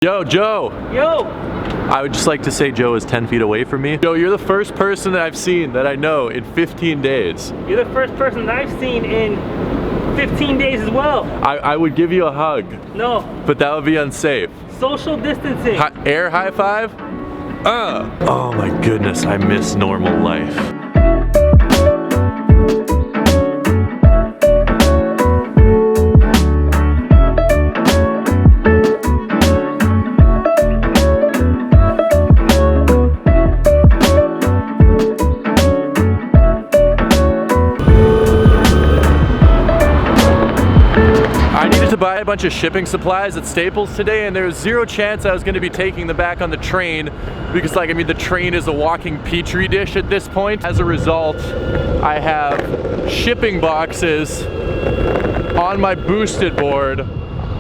Yo, Joe! Yo! I would just like to say Joe is 10 feet away from me. Joe, you're the first person that I've seen that I know in 15 days. You're the first person that I've seen in 15 days as well. I would give you a hug. No. But that would be unsafe. Social distancing. Air high five? Oh my goodness, I miss normal life. I needed to buy a bunch of shipping supplies at Staples today, and there was zero chance I was going to be taking them back on the train because, the train is a walking petri dish at this point. As a result, I have shipping boxes on my boosted board.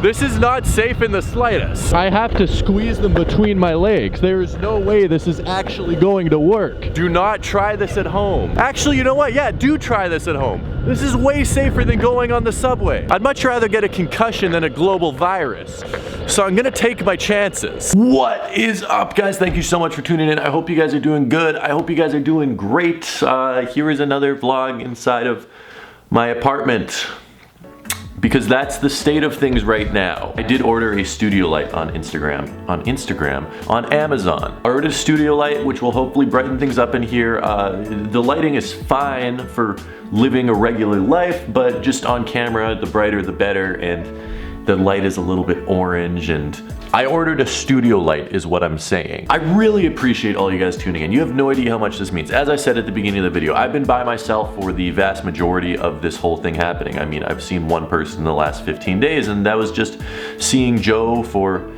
This is not safe in the slightest. I have to squeeze them between my legs. There is no way this is actually going to work. Do not try this at home. Actually, you know what? Yeah, do try this at home. This is way safer than going on the subway. I'd much rather get a concussion than a global virus. So I'm gonna take my chances. What is up, guys? Thank you so much for tuning in. I hope you guys are doing good. I hope you guys are doing great. Here is another vlog inside of my apartment, because that's the state of things right now. I did order a studio light on Amazon. I ordered a studio light, which will hopefully brighten things up in here. The lighting is fine for living a regular life, but just on camera, the brighter the better, and the light is a little bit orange, and I ordered a studio light is what I'm saying. I really appreciate all you guys tuning in. You have no idea how much this means. As I said at the beginning of the video, I've been by myself for the vast majority of this whole thing happening. I mean, I've seen one person in the last 15 days, and that was just seeing Joe for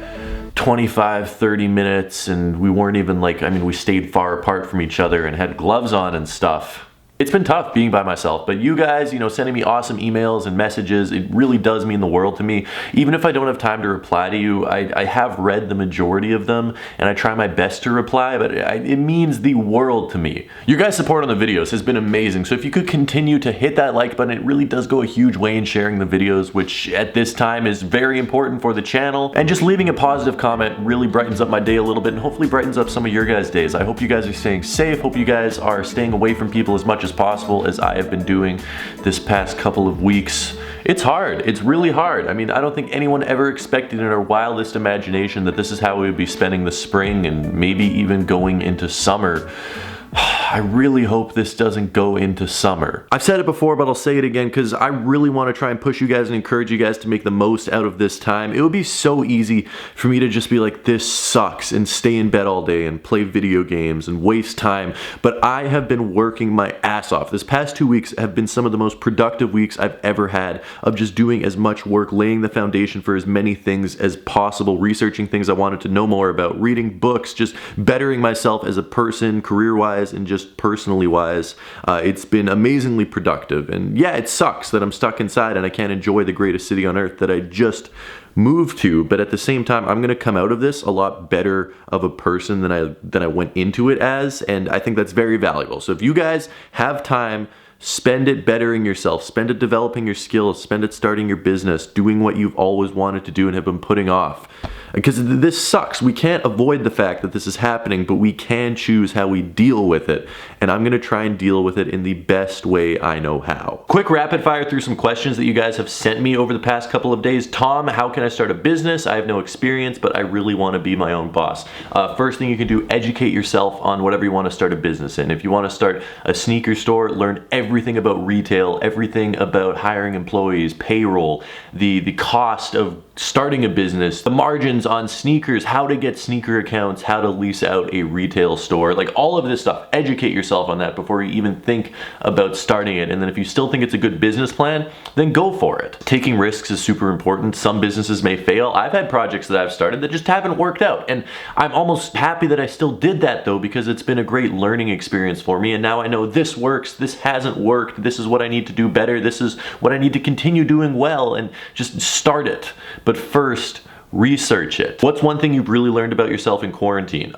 25, 30 minutes, and we weren't even we stayed far apart from each other and had gloves on and stuff. It's been tough being by myself, but you guys, sending me awesome emails and messages, it really does mean the world to me. Even if I don't have time to reply to you, I have read the majority of them, and I try my best to reply, but it means the world to me. Your guys' support on the videos has been amazing, so if you could continue to hit that like button, it really does go a huge way in sharing the videos, which at this time is very important for the channel. And just leaving a positive comment really brightens up my day a little bit, and hopefully brightens up some of your guys' days. I hope you guys are staying safe, hope you guys are staying away from people as much as possible, as I have been doing this past couple of weeks. It's hard. It's really hard. I mean, I don't think anyone ever expected in our wildest imagination that this is how we would be spending the spring and maybe even going into summer. I really hope this doesn't go into summer. I've said it before, but I'll say it again because I really want to try and push you guys and encourage you guys to make the most out of this time. It would be so easy for me to just be like, this sucks, and stay in bed all day and play video games and waste time. But I have been working my ass off. This past 2 weeks have been some of the most productive weeks I've ever had of just doing as much work, laying the foundation for as many things as possible, researching things I wanted to know more about, reading books, just bettering myself as a person, career-wise, and just personally wise. It's been amazingly productive, and yeah, it sucks that I'm stuck inside and I can't enjoy the greatest city on earth that I just moved to, but at the same time, I'm gonna come out of this a lot better of a person than I went into it as, and I think that's very valuable. So if you guys have time, spend it bettering yourself, spend it developing your skills, spend it starting your business, doing what you've always wanted to do and have been putting off. Because this sucks. We can't avoid the fact that this is happening, but we can choose how we deal with it. And I'm gonna try and deal with it in the best way I know how. Quick rapid fire through some questions that you guys have sent me over the past couple of days. Tom, how can I start a business? I have no experience, but I really wanna be my own boss. First thing you can do, educate yourself on whatever you wanna start a business in. If you wanna start a sneaker store, learn everything about retail, everything about hiring employees, payroll, the cost of starting a business, the margins on sneakers, how to get sneaker accounts, how to lease out a retail store, all of this stuff. Educate yourself on that before you even think about starting it. And then if you still think it's a good business plan, then go for it. Taking risks is super important. Some businesses may fail. I've had projects that I've started that just haven't worked out. And I'm almost happy that I still did that though, because it's been a great learning experience for me. And now I know this works, this hasn't worked, this is what I need to do better, this is what I need to continue doing well, and just start it. But first, research it. What's one thing you've really learned about yourself in quarantine?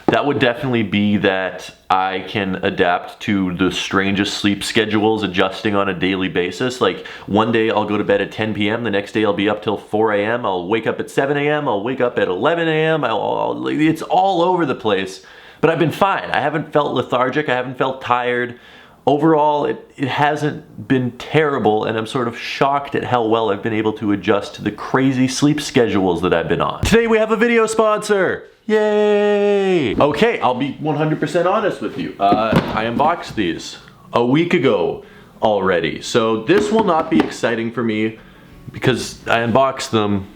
that would definitely be that I can adapt to the strangest sleep schedules, adjusting on a daily basis. Like one day I'll go to bed at 10 p.m. The next day I'll be up till 4 a.m. I'll wake up at 7 a.m. I'll wake up at 11 a.m. It's all over the place. But I've been fine. I haven't felt lethargic. I haven't felt tired. Overall, it hasn't been terrible, and I'm sort of shocked at how well I've been able to adjust to the crazy sleep schedules that I've been on. Today we have a video sponsor. Yay! Okay, I'll be 100% honest with you. I unboxed these a week ago already. So this will not be exciting for me because I unboxed them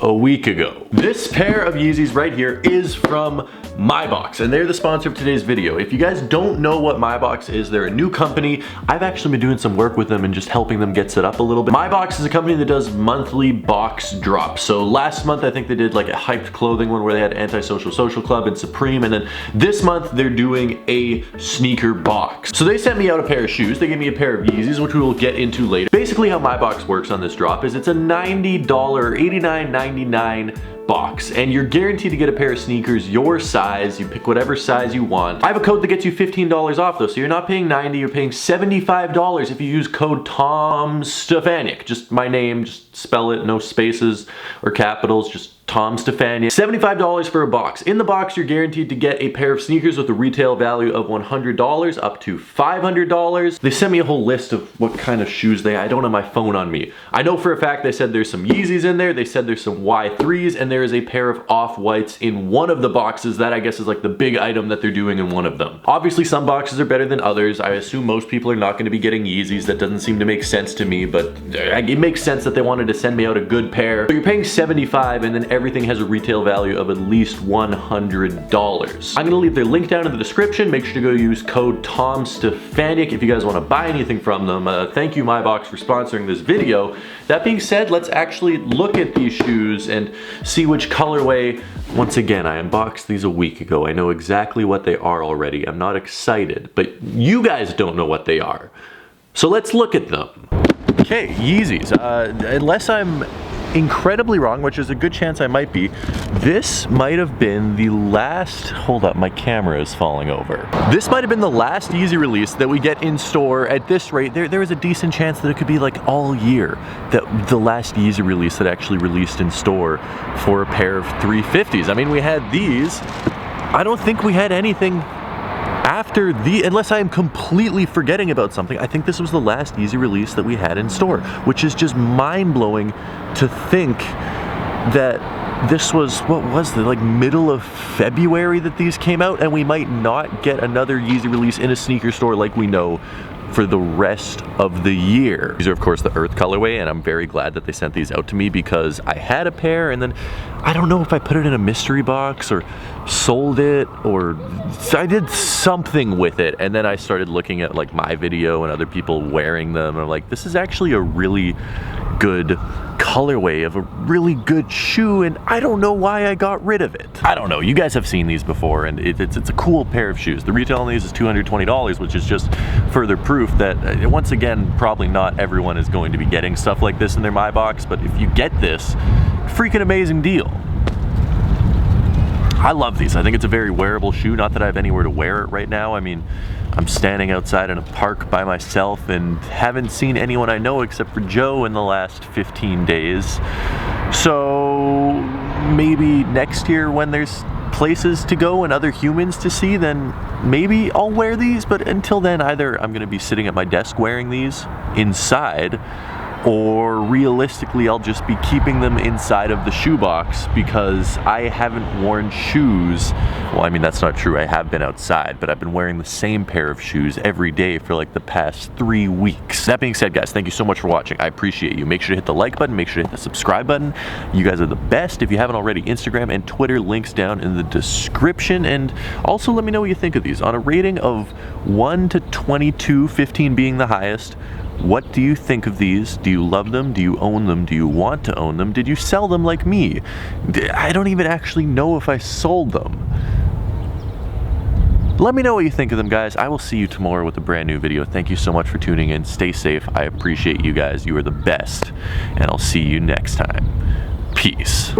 a week ago. This pair of Yeezys right here is from MyBox, and they're the sponsor of today's video. If you guys don't know what MyBox is, they're a new company. I've actually been doing some work with them and just helping them get set up a little bit. MyBox is a company that does monthly box drops. So last month I think they did like a hyped clothing one where they had Antisocial Social Club and Supreme, and then this month they're doing a sneaker box. So they sent me out a pair of shoes. They gave me a pair of Yeezys, which we will get into later. Basically how MyBox works on this drop is it's a $90, $89.99 box, and you're guaranteed to get a pair of sneakers your size. You pick whatever size you want. I have a code that gets you $15 off though, so you're not paying $90, you're paying $75 if you use code Tom Stefanic. Just my name, just spell it, no spaces or capitals, just Tom Stefanic. $75 for a box. In the box, you're guaranteed to get a pair of sneakers with a retail value of $100 up to $500. They sent me a whole list of what kind of shoes I don't have my phone on me. I know for a fact they said there's some Yeezys in there, they said there's some Y3s, and there is a pair of Off-Whites in one of the boxes. That I guess is like the big item that they're doing in one of them. Obviously some boxes are better than others. I assume most people are not going to be getting Yeezys. That doesn't seem to make sense to me, but it makes sense that they wanted to send me out a good pair. So you're paying $75, and then everything has a retail value of at least $100. I'm gonna leave their link down in the description. Make sure to go use code Tom Stefanic if you guys want to buy anything from them. Thank you MyBox for sponsoring this video. That being said, let's actually look at these shoes and see which colorway. Once again, I unboxed these a week ago. I know exactly what they are already. I'm not excited, but you guys don't know what they are. So let's look at them. Okay, Yeezys. Unless I'm incredibly wrong, which is a good chance I might be, this might have been the last, hold up, my camera is falling over. This might have been the last Yeezy release that we get in store. At this rate, there is a decent chance that it could be like all year that the last Yeezy release that actually released in store for a pair of 350s. I mean, we had these. I don't think we had anything after unless I am completely forgetting about something. I think this was the last Yeezy release that we had in store, which is just mind-blowing to think that this was, what was it, like middle of February that these came out, and we might not get another Yeezy release in a sneaker store like we know for the rest of the year. These are of course the Earth colorway, and I'm very glad that they sent these out to me because I had a pair, and then I don't know if I put it in a mystery box or sold it, or I did something with it, and then I started looking at like my video and other people wearing them, and I'm like, this is actually a really good colorway of a really good shoe, and I don't know why I got rid of it. I don't know, you guys have seen these before, and it's a cool pair of shoes. The retail on these is $220, which is just further proof that once again, probably not everyone is going to be getting stuff like this in their MyBox, but if you get this, freaking amazing deal. I love these. I think it's a very wearable shoe. Not that I have anywhere to wear it right now. I mean, I'm standing outside in a park by myself and haven't seen anyone I know except for Joe in the last 15 days. So maybe next year when there's places to go and other humans to see, then maybe I'll wear these. But until then, either I'm gonna be sitting at my desk wearing these inside, or realistically I'll just be keeping them inside of the shoebox because I haven't worn shoes. Well, I mean, that's not true. I have been outside, but I've been wearing the same pair of shoes every day for like the past 3 weeks. That being said, guys, thank you so much for watching. I appreciate you. Make sure to hit the like button, make sure to hit the subscribe button. You guys are the best. If you haven't already, Instagram and Twitter, links down in the description. And also let me know what you think of these. On a rating of 1 to 22, 15 being the highest, what do you think of these? Do you love them? Do you own them? Do you want to own them? Did you sell them like me? I don't even actually know if I sold them. Let me know what you think of them, guys. I will see you tomorrow with a brand new video. Thank you so much for tuning in. Stay safe. I appreciate you guys. You are the best. And I'll see you next time. Peace.